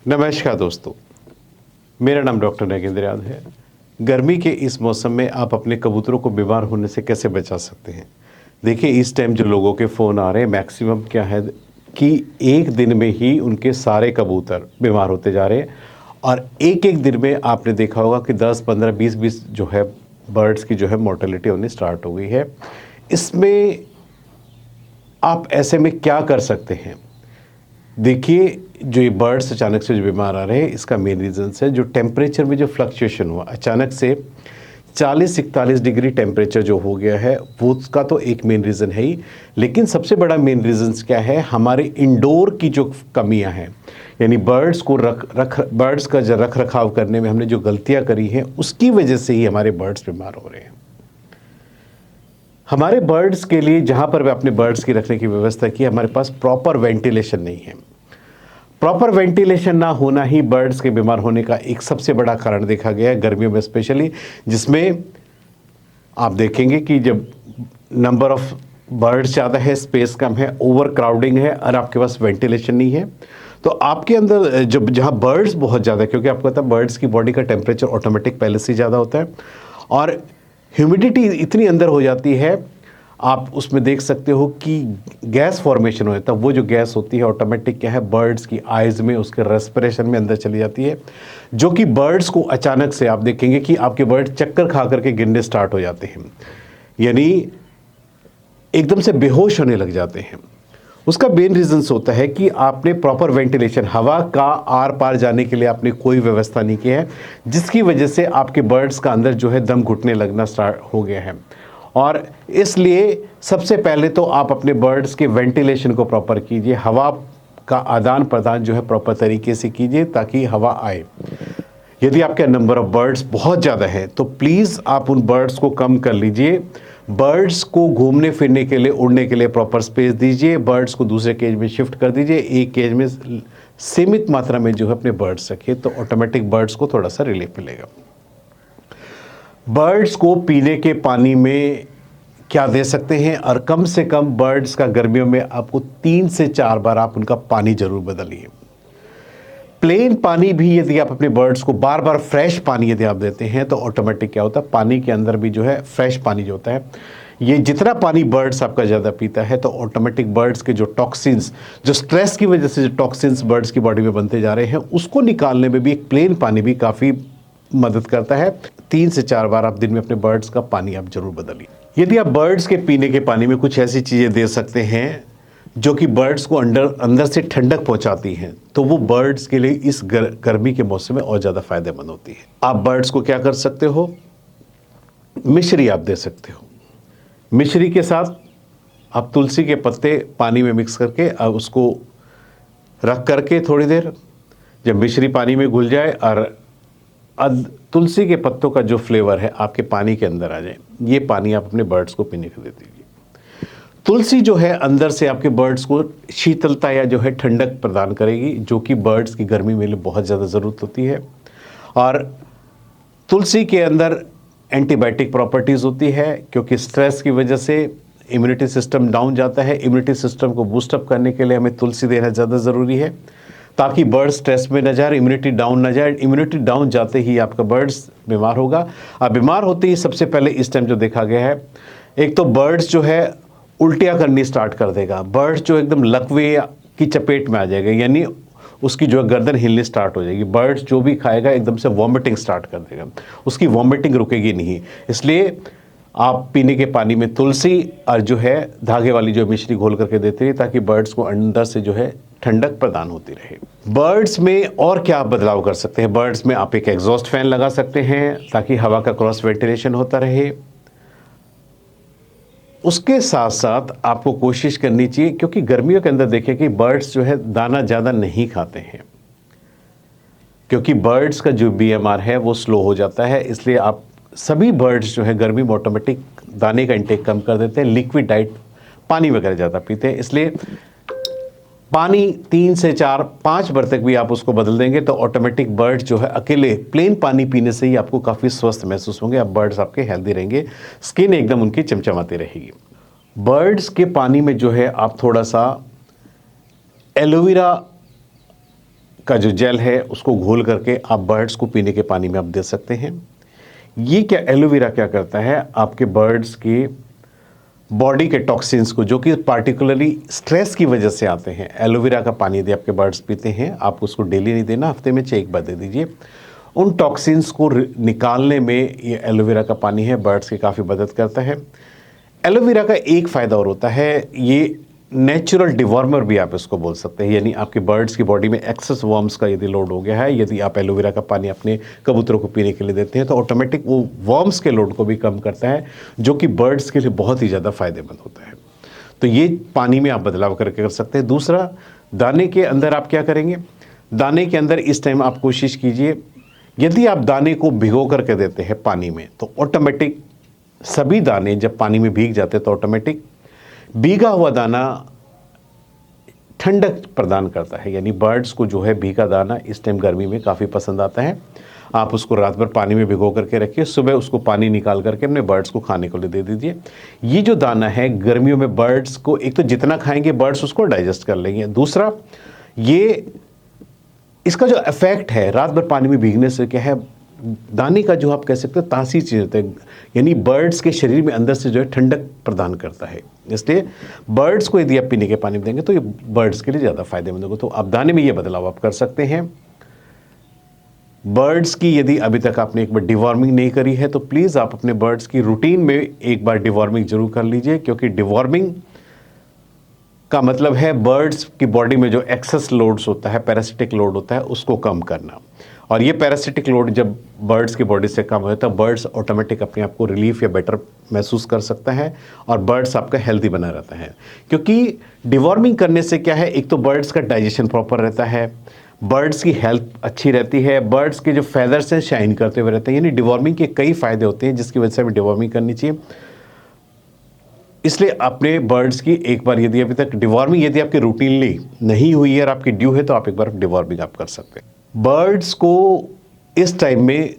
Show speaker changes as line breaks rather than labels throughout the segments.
नमस्कार दोस्तों, मेरा नाम डॉक्टर नागेंद्र यादव है। गर्मी के इस मौसम में आप अपने कबूतरों को बीमार होने से कैसे बचा सकते हैं? देखिए, इस टाइम जो लोगों के फ़ोन आ रहे हैं, मैक्सिमम क्या है कि एक दिन में ही उनके सारे कबूतर बीमार होते जा रहे हैं। और एक-एक दिन में आपने देखा होगा कि 10, 15, 20-20 जो है बर्ड्स की जो है मोर्टेलिटी होनी स्टार्ट हो गई है। इसमें आप ऐसे में क्या कर सकते हैं? देखिए, जो ये बर्ड्स अचानक से जो बीमार आ रहे हैं, इसका मेन रीज़न्स है जो टेम्परेचर में जो फ्लक्चुएशन हुआ अचानक से 40-41 डिग्री टेम्परेचर जो हो गया है, वो उसका तो एक मेन रीज़न है ही। लेकिन सबसे बड़ा मेन रीज़न्स क्या है? हमारे इंडोर की जो कमियां हैं, यानी बर्ड्स को बर्ड्स का जो रख रखाव करने में हमने जो गलतियां करी हैं, उसकी वजह से ही हमारे बर्ड्स बीमार हो रहे हैं। हमारे बर्ड्स के लिए जहाँ पर भी अपने बर्ड्स की रखने की व्यवस्था की, हमारे पास प्रॉपर वेंटिलेशन नहीं है। प्रॉपर वेंटिलेशन ना होना ही बर्ड्स के बीमार होने का एक सबसे बड़ा कारण देखा गया है, गर्मियों में स्पेशली, जिसमें आप देखेंगे कि जब नंबर ऑफ बर्ड्स ज़्यादा है, स्पेस कम है, ओवर क्राउडिंग है और आपके पास वेंटिलेशन नहीं है, तो आपके अंदर जब जहाँ बर्ड्स बहुत ज़्यादा है, क्योंकि आपको पता है बर्ड्स की बॉडी का टेम्परेचर ऑटोमेटिक पहले से ज़्यादा होता है और ह्यूमिडिटी इतनी अंदर हो जाती है, आप उसमें देख सकते हो कि गैस फॉर्मेशन हो जाता है। वो जो गैस होती है ऑटोमेटिक क्या है, बर्ड्स की आइज़ में, उसके रेस्पिरेशन में अंदर चली जाती है, जो कि बर्ड्स को अचानक से आप देखेंगे कि आपके बर्ड चक्कर खा करके गिरने स्टार्ट हो जाते हैं, यानी एकदम से बेहोश होने लग जाते हैं। उसका मेन रीज़न्स होता है कि आपने प्रॉपर वेंटिलेशन, हवा का आर पार जाने के लिए आपने कोई व्यवस्था नहीं की है, जिसकी वजह से आपके बर्ड्स का अंदर जो है दम घुटने लगना स्टार्ट हो गया है। और इसलिए सबसे पहले तो आप अपने बर्ड्स के वेंटिलेशन को प्रॉपर कीजिए, हवा का आदान प्रदान जो है प्रॉपर तरीके से कीजिए ताकि हवा आए। यदि आपका नंबर ऑफ बर्ड्स बहुत ज़्यादा है तो प्लीज़ आप उन बर्ड्स को कम कर लीजिए। बर्ड्स को घूमने फिरने के लिए, उड़ने के लिए प्रॉपर स्पेस दीजिए। बर्ड्स को दूसरे केज में शिफ्ट कर दीजिए। एक केज में सीमित मात्रा में जो है अपने बर्ड्स रखिए, तो ऑटोमेटिक बर्ड्स को थोड़ा सा रिलीफ मिलेगा। बर्ड्स को पीने के पानी में क्या दे सकते हैं, और कम से कम बर्ड्स का गर्मियों में आपको 3 से 4 बार आप उनका पानी जरूर बदलिए। प्लेन पानी भी यदि आप अपने बर्ड्स को बार बार फ्रेश पानी यदि आप देते हैं तो ऑटोमेटिक क्या होता है, पानी के अंदर भी जो है फ्रेश पानी जो होता है, ये जितना पानी बर्ड्स आपका ज़्यादा पीता है तो ऑटोमेटिक बर्ड्स के जो टॉक्सिन्स, जो स्ट्रेस की वजह से जो टॉक्सिन्स बर्ड्स की बॉडी में बनते जा रहे हैं, उसको निकालने में भी एक प्लेन पानी भी काफ़ी मदद करता है। 3 से 4 बार आप दिन में अपने बर्ड्स का पानी आप जरूर बदलिए। यदि आप बर्ड्स के पीने के पानी में कुछ ऐसी चीज़ें दे सकते हैं जो कि बर्ड्स को अंदर से ठंडक पहुंचाती हैं, तो वो बर्ड्स के लिए इस गर्मी के मौसम में और ज़्यादा फायदेमंद होती है। आप बर्ड्स को क्या कर सकते हो, मिश्री आप दे सकते हो। मिश्री के साथ आप तुलसी के पत्ते पानी में मिक्स करके अब उसको रख करके थोड़ी देर, जब मिश्री पानी में घुल जाए और तुलसी के पत्तों का जो फ्लेवर है आपके पानी के अंदर आ जाए, ये पानी आप अपने बर्ड्स को पीने को दे दीजिए। तुलसी जो है अंदर से आपके बर्ड्स को शीतलता या जो है ठंडक प्रदान करेगी, जो कि बर्ड्स की गर्मी में बहुत ज़्यादा ज़रूरत होती है। और तुलसी के अंदर एंटीबायोटिक प्रॉपर्टीज़ होती है, क्योंकि स्ट्रेस की वजह से इम्यूनिटी सिस्टम डाउन जाता है। इम्यूनिटी सिस्टम को बूस्टअप करने के लिए हमें तुलसी देना ज़्यादा ज़रूरी है, ताकि बर्ड स्ट्रेस में न जाए, इम्यूनिटी डाउन न जाए। इम्यूनिटी डाउन जाते ही आपका बर्ड्स बीमार होगा। अब बीमार होते ही सबसे पहले इस टाइम जो देखा गया है, एक तो बर्ड्स जो है उल्टियाँ करनी स्टार्ट कर देगा, बर्ड्स जो एकदम लकवे की चपेट में आ जाएगा, यानी उसकी जो गर्दन हिलनी स्टार्ट हो जाएगी। बर्ड्स जो भी खाएगा एकदम से वॉमिटिंग स्टार्ट कर देगा, उसकी वॉमिटिंग रुकेगी नहीं। इसलिए आप पीने के पानी में तुलसी और जो है धागे वाली जो मिश्री घोल करके देते रहिए, ताकि बर्ड्स को अंदर से जो है ठंडक प्रदान होती रहे। बर्ड्स में और क्या आप बदलाव कर सकते हैं? बर्ड्स में आप एक एग्जॉस्ट फैन लगा सकते हैं ताकि हवा का क्रॉस वेंटिलेशन होता रहे। उसके साथ साथ आपको कोशिश करनी चाहिए, क्योंकि गर्मियों के अंदर देखें कि बर्ड्स जो है दाना ज़्यादा नहीं खाते हैं, क्योंकि बर्ड्स का जो BMR है वो स्लो हो जाता है। इसलिए आप सभी बर्ड्स जो है गर्मी में ऑटोमेटिक दाने का इंटेक कम कर देते हैं, लिक्विड डाइट पानी वगैरह ज़्यादा पीते हैं। इसलिए पानी 3 से 4, 5 बार तक भी आप उसको बदल देंगे तो ऑटोमेटिक बर्ड्स जो है अकेले प्लेन पानी पीने से ही आपको काफ़ी स्वस्थ महसूस होंगे। अब बर्ड्स आपके हेल्दी रहेंगे, स्किन एकदम उनकी चमचमाती रहेगी। बर्ड्स के पानी में जो है आप थोड़ा सा एलोवेरा का जो जेल है उसको घोल करके आप बर्ड्स को पीने के पानी में आप दे सकते हैं। ये क्या एलोवेरा क्या करता है, आपके बर्ड्स की बॉडी के टॉक्सिन्स को, जो कि पार्टिकुलरली स्ट्रेस की वजह से आते हैं, एलोवेरा का पानी यदि आपके बर्ड्स पीते हैं, आप उसको डेली नहीं देना, हफ्ते में 1 बार दे दीजिए, उन टॉक्सिन्स को निकालने में ये एलोवेरा का पानी है बर्ड्स की काफ़ी मदद करता है। एलोवेरा का एक फ़ायदा और होता है, ये नेचुरल डिवॉर्मर भी आप इसको बोल सकते हैं, यानी आपके बर्ड्स की बॉडी में एक्सेस वर्म्स का यदि लोड हो गया है, यदि आप एलोवेरा का पानी अपने कबूतरों को पीने के लिए देते हैं तो ऑटोमेटिक वो वर्म्स के लोड को भी कम करता है, जो कि बर्ड्स के लिए बहुत ही ज़्यादा फ़ायदेमंद होता है। तो ये पानी में आप बदलाव करके कर सकते हैं। दूसरा, दाने के अंदर आप क्या करेंगे, दाने के अंदर इस टाइम आप कोशिश कीजिए, यदि आप दाने को भिगो करके देते हैं पानी में तो ऑटोमेटिक सभी दाने जब पानी में भीग जाते हैं तो ऑटोमेटिक भीगा हुआ दाना ठंडक प्रदान करता है, यानी बर्ड्स को जो है भीगा दाना इस टाइम गर्मी में काफ़ी पसंद आता है। आप उसको रात भर पानी में भिगो करके रखिए, सुबह उसको पानी निकाल करके अपने बर्ड्स को खाने को लिए दे दीजिए। ये जो दाना है गर्मियों में बर्ड्स को, एक तो जितना खाएंगे बर्ड्स उसको डाइजेस्ट कर लेंगे, दूसरा ये इसका जो इफेक्ट है रात भर पानी में भीगने से क्या है, दाने का जो आप कह सकते हैं तासीर चीज़ होता है, यानी बर्ड्स के शरीर में अंदर से जो है ठंडक प्रदान करता है। इसलिए बर्ड्स को यदि आप पीने के पानी में देंगे तो ये बर्ड्स के लिए ज़्यादा फायदेमंद होगा। तो आप दाने में ये बदलाव आप कर सकते हैं। बर्ड्स की यदि अभी तक आपने एक बार डिवॉर्मिंग नहीं करी है तो प्लीज़ आप अपने बर्ड्स की रूटीन में एक बार डिवॉर्मिंग जरूर कर लीजिए, क्योंकि डिवॉर्मिंग का मतलब है बर्ड्स की बॉडी में जो एक्सेस लोड्स होता है, पैरासिटिक लोड होता है, उसको कम करना। और ये पैरासिटिक लोड जब बर्ड्स की बॉडी से कम होता है, बर्ड्स ऑटोमेटिक अपने आप को रिलीफ या बेटर महसूस कर सकता है और बर्ड्स आपका हेल्दी बना रहता है। क्योंकि डिवॉर्मिंग करने से क्या है, एक तो बर्ड्स का डाइजेशन प्रॉपर रहता है, बर्ड्स की हेल्थ अच्छी रहती है, बर्ड्स के जो फैदर्स हैं शाइन करते हुए रहते हैं, यानी डिवॉर्मिंग के कई फ़ायदे होते हैं जिसकी वजह से हमें डिवॉर्मिंग करनी चाहिए। इसलिए अपने बर्ड्स की एक बार यदि अभी तक डिवॉर्मिंग यदि आपकी रूटीनली नहीं हुई है और आपकी ड्यू है तो आप एक बार डिवॉर्मिंग आप कर सकते हैं। बर्ड्स को इस टाइम में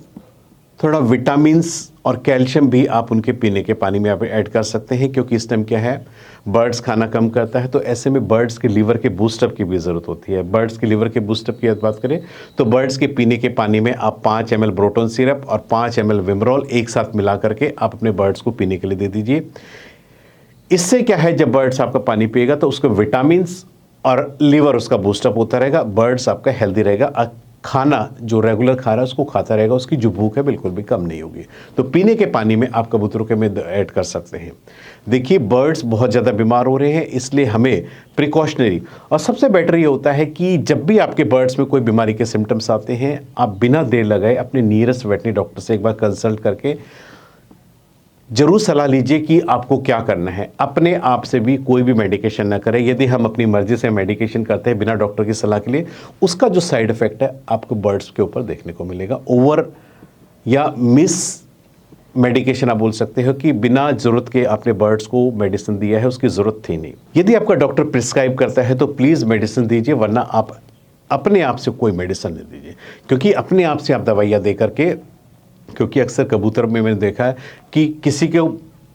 थोड़ा विटामिन्स और कैल्शियम भी आप उनके पीने के पानी में आप ऐड कर सकते हैं, क्योंकि इस टाइम क्या है, बर्ड्स खाना कम करता है, तो ऐसे में बर्ड्स के लीवर के बूस्टअप की भी ज़रूरत होती है। बर्ड्स के लीवर के बूस्टअप की बात करें तो बर्ड्स के पीने के पानी में आप 5 ml ब्रोटोन सिरप और 5 ml विमरोल एक साथ मिला करके आप अपने बर्ड्स को पीने के लिए दे दीजिए। इससे क्या है, जब बर्ड्स आपका पानी पिएगा तो उसको विटामिन्स और लीवर उसका बूस्टअप होता रहेगा, बर्ड्स आपका हेल्दी रहेगा, खाना जो रेगुलर खा रहा है उसको खाता रहेगा, उसकी जो भूख है बिल्कुल भी कम नहीं होगी। तो पीने के पानी में आप कबूतरों के में ऐड कर सकते हैं। देखिए बर्ड्स बहुत ज़्यादा बीमार हो रहे हैं, इसलिए हमें प्रिकॉशनरी और सबसे बेटर ये होता है कि जब भी आपके बर्ड्स में कोई बीमारी के सिम्टम्स आते हैं, आप बिना देर लगाए अपने नियरेस्ट वेटनरी डॉक्टर से एक बार कंसल्ट करके जरूर सलाह लीजिए कि आपको क्या करना है। अपने आप से भी कोई भी मेडिकेशन ना करें। यदि हम अपनी मर्जी से मेडिकेशन करते हैं बिना डॉक्टर की सलाह के लिए, उसका जो साइड इफेक्ट है आपको बर्ड्स के ऊपर देखने को मिलेगा। ओवर या मिस मेडिकेशन आप बोल सकते हो कि बिना ज़रूरत के आपने बर्ड्स को मेडिसिन दिया है, उसकी ज़रूरत थी नहीं। यदि आपका डॉक्टर प्रिस्क्राइब करता है तो प्लीज़ मेडिसिन दीजिए, वरना आप अपने आप से कोई मेडिसिन नहीं दीजिए, क्योंकि अपने आप से आप दवाइयाँ दे करके, क्योंकि अक्सर कबूतर में मैंने देखा है कि किसी के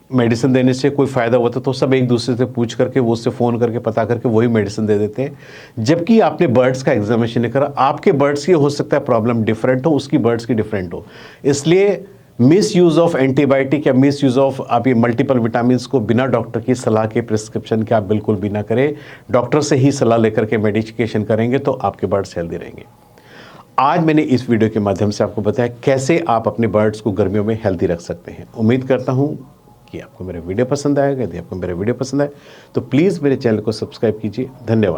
मेडिसिन देने से कोई फ़ायदा होता तो सब एक दूसरे से पूछ करके, वो उससे फ़ोन करके पता करके वही मेडिसिन दे देते हैं, जबकि आपने बर्ड्स का एग्जामिनेशन नहीं करा। आपके बर्ड्स की हो सकता है प्रॉब्लम डिफरेंट हो, उसकी बर्ड्स की डिफरेंट हो। इसलिए मिस यूज़ ऑफ एंटीबायोटिक या मिस यूज़ ऑफ आप ये मल्टीपल विटामिन को बिना डॉक्टर की सलाह के, प्रिस्क्रिप्शन के आप बिल्कुल भी ना करें। डॉक्टर से ही सलाह लेकर के मेडिकेशन करेंगे तो आपके बर्ड्स हेल्दी रहेंगे। आज मैंने इस वीडियो के माध्यम से आपको बताया कैसे आप अपने बर्ड्स को गर्मियों में हेल्दी रख सकते हैं। उम्मीद करता हूं कि आपको मेरा वीडियो पसंद आएगा। यदि आपको मेरा वीडियो पसंद आए तो प्लीज़ मेरे चैनल को सब्सक्राइब कीजिए। धन्यवाद।